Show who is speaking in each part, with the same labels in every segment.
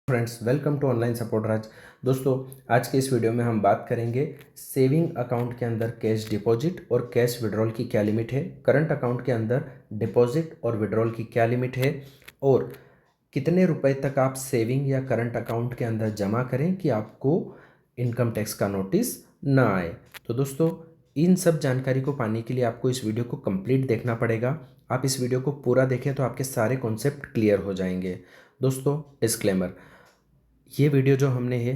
Speaker 1: Friends, welcome to online support Raj. दोस्तों, आज के इस वीडियो में हम बात करेंगे सेविंग अकाउंट के अंदर कैश डिपॉजिट और कैश विड्रॉल की क्या लिमिट है, करंट अकाउंट के अंदर डिपॉजिट और विड्रॉल की क्या लिमिट है और कितने रुपए तक आप सेविंग या करंट अकाउंट के अंदर जमा करें कि आपको इनकम टैक्स का नोटिस ना आए। तो दोस्तों, इन सब जानकारी को पाने के लिए आपको इस वीडियो को कंप्लीट देखना पड़ेगा। आप इस वीडियो को पूरा देखें तो आपके सारे कॉन्सेप्ट क्लियर हो जाएंगे। दोस्तों, डिस्क्लेमर, ये वीडियो जो हमने है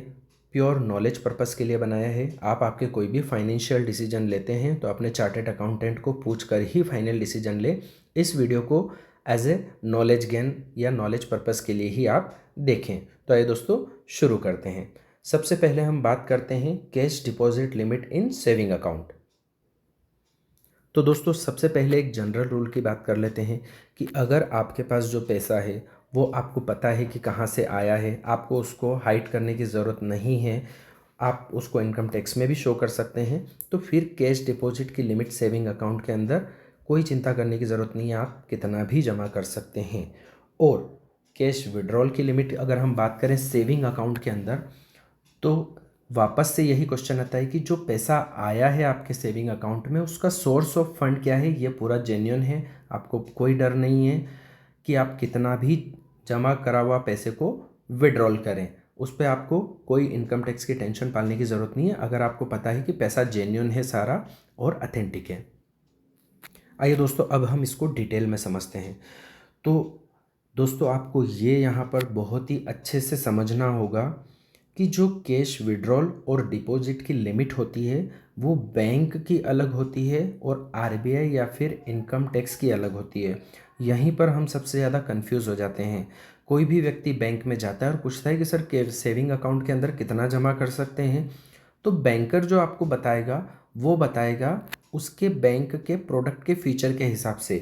Speaker 1: प्योर नॉलेज पर्पस के लिए बनाया है। आप आपके कोई भी फाइनेंशियल डिसीजन लेते हैं तो अपने चार्टेड अकाउंटेंट को पूछ कर ही फाइनल डिसीजन ले। इस वीडियो को एज ए नॉलेज गेन या नॉलेज पर्पस के लिए ही आप देखें। तो आइए दोस्तों, शुरू करते हैं। सबसे पहले हम बात करते हैं cash deposit limit in saving account. तो दोस्तों, सबसे पहले एक जनरल रूल की बात कर लेते हैं कि अगर आपके पास जो पैसा है वो आपको पता है कि कहाँ से आया है, आपको उसको हाइड करने की ज़रूरत नहीं है, आप उसको इनकम टैक्स में भी शो कर सकते हैं, तो फिर कैश डिपॉजिट की लिमिट सेविंग अकाउंट के अंदर कोई चिंता करने की ज़रूरत नहीं है, आप कितना भी जमा कर सकते हैं। और कैश विड्रॉल की लिमिट अगर हम बात करें सेविंग अकाउंट के अंदर, तो वापस से यही क्वेश्चन आता है कि जो पैसा आया है आपके सेविंग अकाउंट में उसका सोर्स ऑफ फंड क्या है। ये पूरा जेन्युइन है, आपको कोई डर नहीं है कि आप कितना भी जमा करा हुआ पैसे को विड्रॉल करें, उस पर आपको कोई इनकम टैक्स की टेंशन पालने की ज़रूरत नहीं है अगर आपको पता है कि पैसा जेन्युइन है सारा और अथेंटिक है। आइए दोस्तों, अब हम इसको डिटेल में समझते हैं। तो दोस्तों, आपको ये यहाँ पर बहुत ही अच्छे से समझना होगा कि जो कैश विड्रॉल और डिपॉजिट की लिमिट होती है वो बैंक की अलग होती है और आरबीआई या फिर इनकम टैक्स की अलग होती है। यहीं पर हम सबसे ज़्यादा कंफ्यूज हो जाते हैं। कोई भी व्यक्ति बैंक में जाता है और पूछता है कि सर सेविंग अकाउंट के अंदर कितना जमा कर सकते हैं, तो बैंकर जो आपको बताएगा वो बताएगा उसके बैंक के प्रोडक्ट के फीचर के हिसाब से।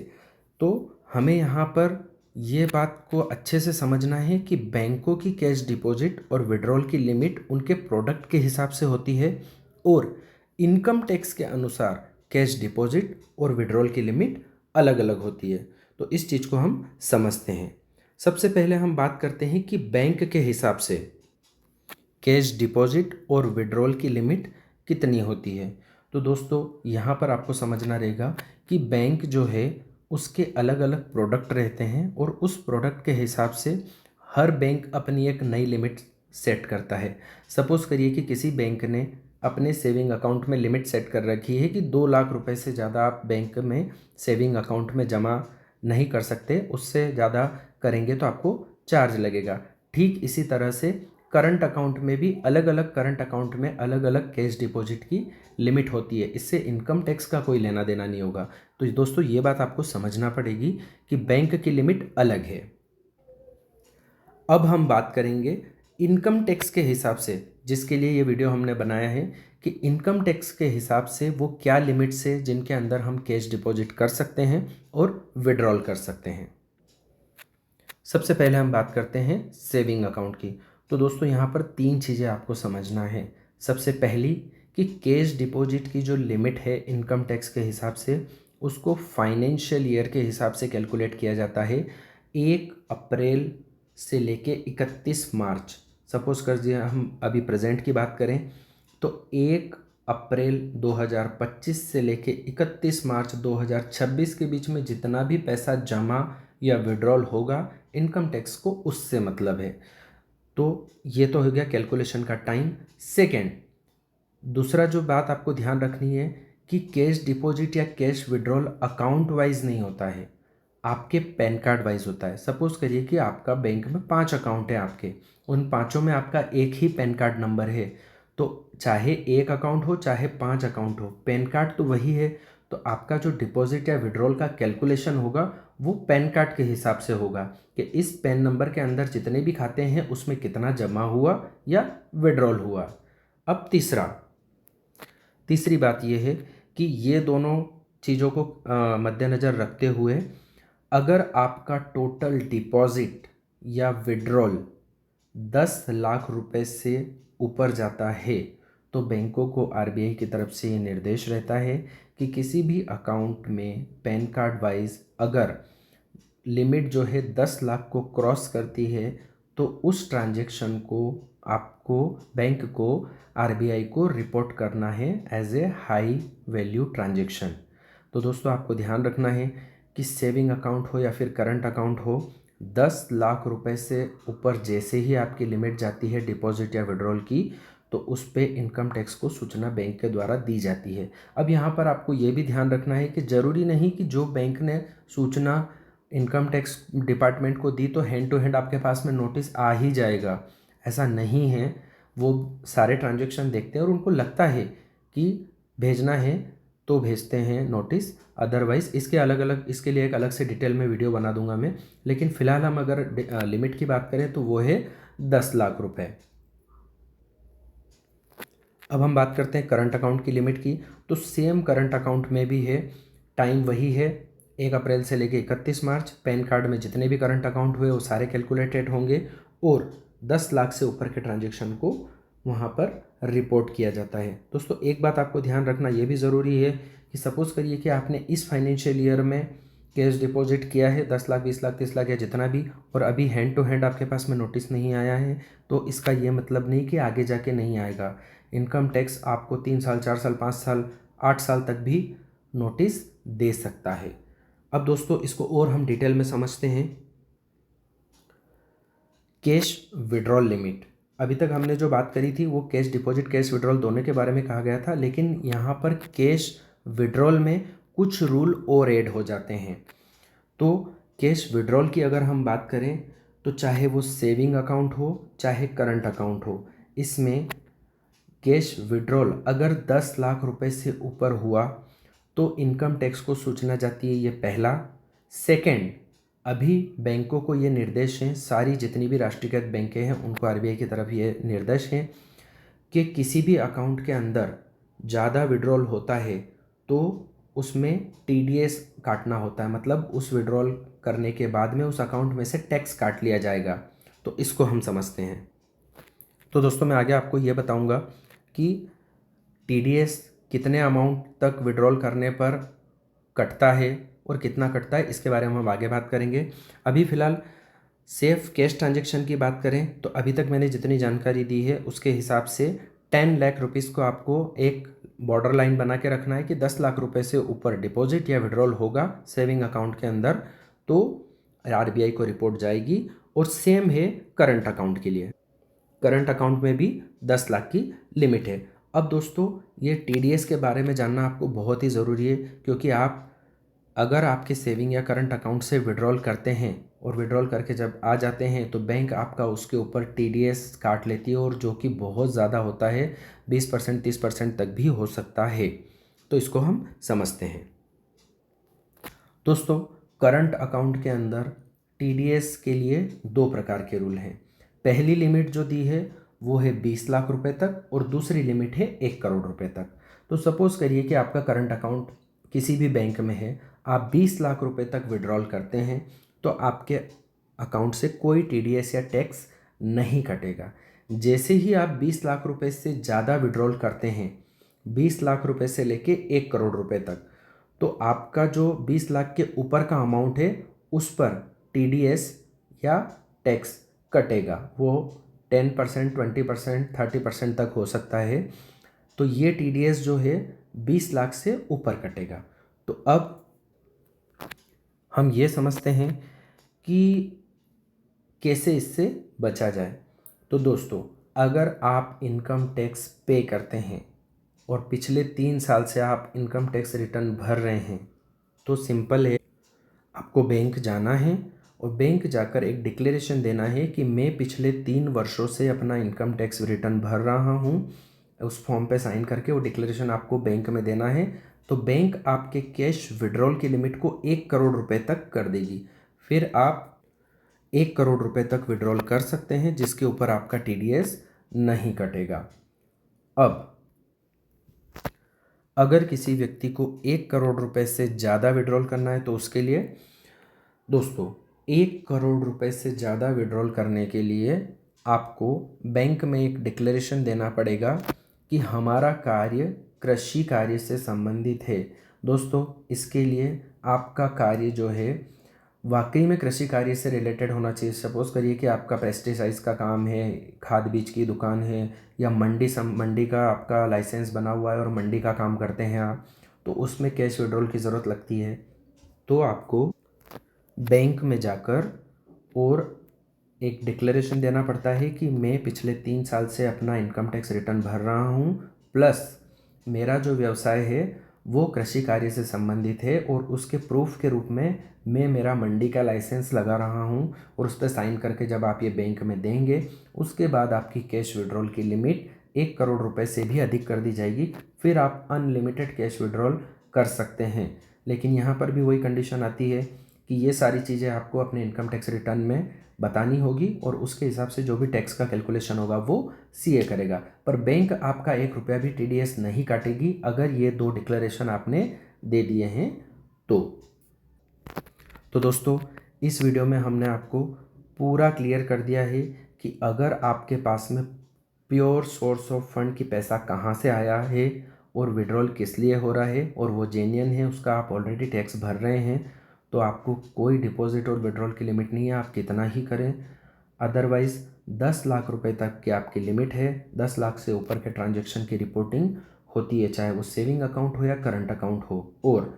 Speaker 1: तो हमें यहाँ पर ये बात को अच्छे से समझना है कि बैंकों की कैश डिपॉजिट और विड्रॉल की लिमिट उनके प्रोडक्ट के हिसाब से होती है और इनकम टैक्स के अनुसार कैश डिपॉजिट और विड्रॉल की लिमिट अलग अलग होती है। तो इस चीज़ को हम समझते हैं। सबसे पहले हम बात करते हैं कि बैंक के हिसाब से कैश डिपॉजिट और विड्रॉल की लिमिट कितनी होती है। तो दोस्तों, यहाँ पर आपको समझना रहेगा कि बैंक जो है उसके अलग अलग प्रोडक्ट रहते हैं और उस प्रोडक्ट के हिसाब से हर बैंक अपनी एक नई लिमिट सेट करता है। सपोज़ करिए कि किसी बैंक ने अपने सेविंग अकाउंट में लिमिट सेट कर रखी है कि 2 लाख रुपए से ज़्यादा आप बैंक में सेविंग अकाउंट में जमा नहीं कर सकते, उससे ज़्यादा करेंगे तो आपको चार्ज लगेगा। ठीक इसी तरह से करंट अकाउंट में भी अलग अलग करंट अकाउंट में अलग अलग कैश डिपॉजिट की लिमिट होती है। इससे इनकम टैक्स का कोई लेना देना नहीं होगा। तो दोस्तों, ये बात आपको समझना पड़ेगी कि बैंक की लिमिट अलग है। अब हम बात करेंगे इनकम टैक्स के हिसाब से, जिसके लिए ये वीडियो हमने बनाया है कि इनकम टैक्स के हिसाब से वो क्या लिमिट्स है जिनके अंदर हम कैश डिपॉजिट कर सकते हैं और विड्रॉल कर सकते हैं। सबसे पहले हम बात करते हैं सेविंग अकाउंट की। तो दोस्तों, यहाँ पर 3 चीज़ें आपको समझना है। सबसे पहली कि कैश डिपॉजिट की जो लिमिट है इनकम टैक्स के हिसाब से उसको फाइनेंशियल ईयर के हिसाब से कैलकुलेट किया जाता है। 1 अप्रैल से लेके 31 मार्च, सपोज कर दिए हम अभी प्रेजेंट की बात करें तो 1 अप्रैल 2025 से लेके 31 मार्च 2026 के बीच में जितना भी पैसा जमा या विड्रॉल होगा, इनकम टैक्स को उससे मतलब है। तो ये तो हो गया कैलकुलेशन का टाइम। सेकेंड, दूसरा जो बात आपको ध्यान रखनी है कि कैश डिपॉजिट या कैश विड्रॉल अकाउंट वाइज नहीं होता है, आपके पैन कार्ड वाइज होता है। सपोज करिए कि आपका बैंक में 5 अकाउंट है, आपके उन पांचों में आपका एक ही पैन कार्ड नंबर है। तो चाहे एक अकाउंट हो चाहे 5 अकाउंट हो, पैन कार्ड तो वही है। तो आपका जो डिपॉजिट या विड्रॉल का कैलकुलेशन होगा वो पैन कार्ड के हिसाब से होगा कि इस पैन नंबर के अंदर जितने भी खाते हैं उसमें कितना जमा हुआ या विड्रॉल हुआ। अब तीसरी बात यह है कि ये दोनों चीज़ों को मद्देनज़र रखते हुए अगर आपका टोटल डिपॉजिट या विड्रॉल 10 लाख रुपए से ऊपर जाता है तो बैंकों को आरबीआई की तरफ से ये निर्देश रहता है कि किसी भी अकाउंट में पैन कार्ड वाइज अगर लिमिट जो है 10 लाख को क्रॉस करती है तो उस ट्रांजैक्शन को आपको बैंक को आरबीआई को रिपोर्ट करना है as a high value transaction. तो दोस्तों आपको ध्यान रखना है कि सेविंग अकाउंट हो या फिर करंट अकाउंट हो, 10 लाख रुपए से ऊपर जैसे ही आपकी लिमिट जाती है डिपॉजिट या विड्रॉल की, तो उस पे इनकम टैक्स को सूचना बैंक के द्वारा दी जाती है। अब यहाँ पर आपको ये भी ध्यान रखना है कि ज़रूरी नहीं कि जो बैंक ने सूचना इनकम टैक्स डिपार्टमेंट को दी तो हैंड टू हैंड आपके पास में नोटिस आ ही जाएगा, ऐसा नहीं है। वो सारे ट्रांजैक्शन देखते हैं और उनको लगता है कि भेजना है तो भेजते हैं नोटिस, अदरवाइज़ इसके अलग अलग, इसके लिए एक अलग से डिटेल में वीडियो बना दूंगा मैं। लेकिन फ़िलहाल हम अगर लिमिट की बात करें तो वो है 10 लाख रुपए। अब हम बात करते हैं करंट अकाउंट की लिमिट की। तो सेम करंट अकाउंट में भी है, टाइम वही है, 1 अप्रैल से लेके 31 मार्च। पैन कार्ड में जितने भी करंट अकाउंट हुए वो सारे कैलकुलेटेड होंगे और 10 लाख से ऊपर के ट्रांजैक्शन को वहाँ पर रिपोर्ट किया जाता है। दोस्तों एक बात आपको ध्यान रखना ये भी ज़रूरी है कि सपोज़ करिए कि आपने इस फाइनेंशियल ईयर में कैश डिपॉजिट किया है 10 लाख, 20 लाख, 30 लाख या जितना भी, और अभी हैंड टू हैंड आपके पास में नोटिस नहीं आया है, तो इसका ये मतलब नहीं कि आगे जाके नहीं आएगा। इनकम टैक्स आपको 3 साल, 4 साल, 5 साल, 8 साल तक भी नोटिस दे सकता है। अब दोस्तों इसको और हम डिटेल में समझते हैं। कैश विड्रॉल लिमिट, अभी तक हमने जो बात करी थी वो कैश डिपॉजिट, कैश विड्रॉल दोनों के बारे में कहा गया था, लेकिन यहाँ पर कैश विड्रॉल में कुछ रूल और ऐड हो जाते हैं। तो कैश विड्रॉल की अगर हम बात करें तो चाहे वो सेविंग अकाउंट हो चाहे करंट अकाउंट हो, इसमें कैश विड्रॉल अगर 10 लाख रुपए से ऊपर हुआ तो इनकम टैक्स को सूचना जाती है, ये पहला। सेकंड, अभी बैंकों को ये निर्देश हैं, सारी जितनी भी राष्ट्रीयकृत बैंकें हैं उनको आरबीआई की तरफ ये निर्देश हैं कि किसी भी अकाउंट के अंदर ज़्यादा विड्रॉल होता है तो उसमें टीडीएस काटना होता है, मतलब उस विड्रॉल करने के बाद में उस अकाउंट में से टैक्स काट लिया जाएगा। तो इसको हम समझते हैं। तो दोस्तों मैं आगे आपको ये बताऊंगा कि टीडीएस कितने अमाउंट तक विड्रॉल करने पर कटता है और कितना कटता है, इसके बारे में हम आगे बात करेंगे। अभी फ़िलहाल सेफ कैश ट्रांजैक्शन की बात करें तो अभी तक मैंने जितनी जानकारी दी है उसके हिसाब से 10 लाख रुपीज़ को आपको एक बॉर्डर लाइन बना के रखना है कि 10 लाख रुपए से ऊपर डिपॉजिट या विड्रॉल होगा सेविंग अकाउंट के अंदर तो आरबीआई को रिपोर्ट जाएगी। और सेम है करंट अकाउंट के लिए, करंट अकाउंट में भी 10 लाख की लिमिट है। अब दोस्तों ये टीडीएस के बारे में जानना आपको बहुत ही ज़रूरी है, क्योंकि आप अगर आपके सेविंग या करंट अकाउंट से विड्रॉल करते हैं और विड्रॉल करके जब आ जाते हैं तो बैंक आपका उसके ऊपर टीडीएस काट लेती है, और जो कि बहुत ज़्यादा होता है, 20%, 30% तक भी हो सकता है। तो इसको हम समझते हैं। दोस्तों करंट अकाउंट के अंदर टीडीएस के लिए 2 प्रकार के रूल हैं। पहली लिमिट जो दी है वो है 20 लाख रुपए तक और दूसरी लिमिट है 1 करोड़ रुपए तक। तो सपोज़ करिए कि आपका करंट अकाउंट किसी भी बैंक में है, आप 20 लाख रुपए तक विड्रॉल करते हैं तो आपके अकाउंट से कोई टीडीएस या टैक्स नहीं कटेगा। जैसे ही आप 20 लाख रुपए से ज़्यादा विड्रॉल करते हैं, 20 लाख रुपए से लेके 1 करोड़ रुपए तक, तो आपका जो 20 लाख के ऊपर का अमाउंट है उस पर टीडीएस या टैक्स कटेगा। वो 10%, 20%, 30% तक हो सकता है। तो ये टीडीएस जो है 20 लाख से ऊपर कटेगा। तो अब हम ये समझते हैं कि कैसे इससे बचा जाए। तो दोस्तों अगर आप इनकम टैक्स पे करते हैं और पिछले 3 साल से आप इनकम टैक्स रिटर्न भर रहे हैं तो सिंपल है, आपको बैंक जाना है और बैंक जाकर एक डिक्लेरेशन देना है कि मैं पिछले 3 वर्षों से अपना इनकम टैक्स रिटर्न भर रहा हूँ। उस फॉर्म पे साइन करके वो डिक्लेरेशन आपको बैंक में देना है। तो बैंक आपके कैश विड्रॉल की लिमिट को 1 करोड़ रुपए तक कर देगी। फिर आप 1 करोड़ रुपए तक विड्रॉल कर सकते हैं जिसके ऊपर आपका टीडीएस नहीं कटेगा। अब अगर किसी व्यक्ति को 1 करोड़ रुपए से ज़्यादा विड्रॉल करना है तो उसके लिए दोस्तों 1 करोड़ रुपए से ज़्यादा विड्रॉल करने के लिए आपको बैंक में एक डिक्लेरेशन देना पड़ेगा कि हमारा कार्य कृषि कार्य से संबंधित है। दोस्तों इसके लिए आपका कार्य जो है वाकई में कृषि कार्य से रिलेटेड होना चाहिए। सपोज़ करिए कि आपका पेस्टिसाइड्स का काम है, खाद बीज की दुकान है, या मंडी का आपका लाइसेंस बना हुआ है और मंडी का काम करते हैं आप, तो उसमें कैश विड्रॉल की ज़रूरत लगती है। तो आपको बैंक में जाकर और एक डिक्लेरेशन देना पड़ता है कि मैं पिछले 3 साल से अपना इनकम टैक्स रिटर्न भर रहा हूँ, प्लस मेरा जो व्यवसाय है वो कृषि कार्य से संबंधित है, और उसके प्रूफ के रूप में मैं मेरा मंडी का लाइसेंस लगा रहा हूँ, और उस पर साइन करके जब आप ये बैंक में देंगे, उसके बाद आपकी कैश विड्रॉल की लिमिट 1 करोड़ रुपए से भी अधिक कर दी जाएगी। फिर आप अनलिमिटेड कैश विड्रॉल कर सकते हैं। लेकिन यहाँ पर भी वही कंडीशन आती है कि ये सारी चीज़ें आपको अपने इनकम टैक्स रिटर्न में बतानी होगी, और उसके हिसाब से जो भी टैक्स का कैलकुलेशन होगा वो सीए करेगा। पर बैंक आपका 1 रुपया भी टीडीएस नहीं काटेगी अगर ये 2 डिक्लेरेशन आपने दे दिए हैं तो दोस्तों, इस वीडियो में हमने आपको पूरा क्लियर कर दिया है कि अगर आपके पास में प्योर सोर्स ऑफ फंड की पैसा कहाँ से आया है और विड्रॉल किस लिए हो रहा है, और वो जेन्युइन है, उसका आप ऑलरेडी टैक्स भर रहे हैं, तो आपको कोई डिपॉजिट और विड्रॉल की लिमिट नहीं है, आप कितना ही करें। अदरवाइज़ 10 लाख रुपए तक की आपकी लिमिट है। 10 लाख से ऊपर के ट्रांजैक्शन की रिपोर्टिंग होती है, चाहे वो सेविंग अकाउंट हो या करंट अकाउंट हो। और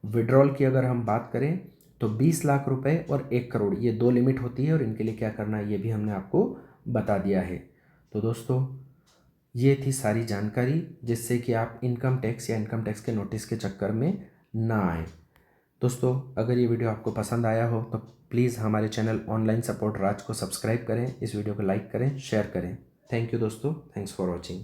Speaker 1: विड्रॉल की अगर हम बात करें तो 20 लाख रुपए और 1 करोड़, ये 2 लिमिट होती है, और इनके लिए क्या करना है ये भी हमने आपको बता दिया है। तो दोस्तों, ये थी सारी जानकारी जिससे कि आप इनकम टैक्स या इनकम टैक्स के नोटिस के चक्कर में ना आए। दोस्तों, अगर ये वीडियो आपको पसंद आया हो तो प्लीज़ हमारे चैनल ऑनलाइन सपोर्ट राज को सब्सक्राइब करें, इस वीडियो को लाइक करें, शेयर करें। थैंक यू दोस्तों, थैंक्स फॉर वॉचिंग।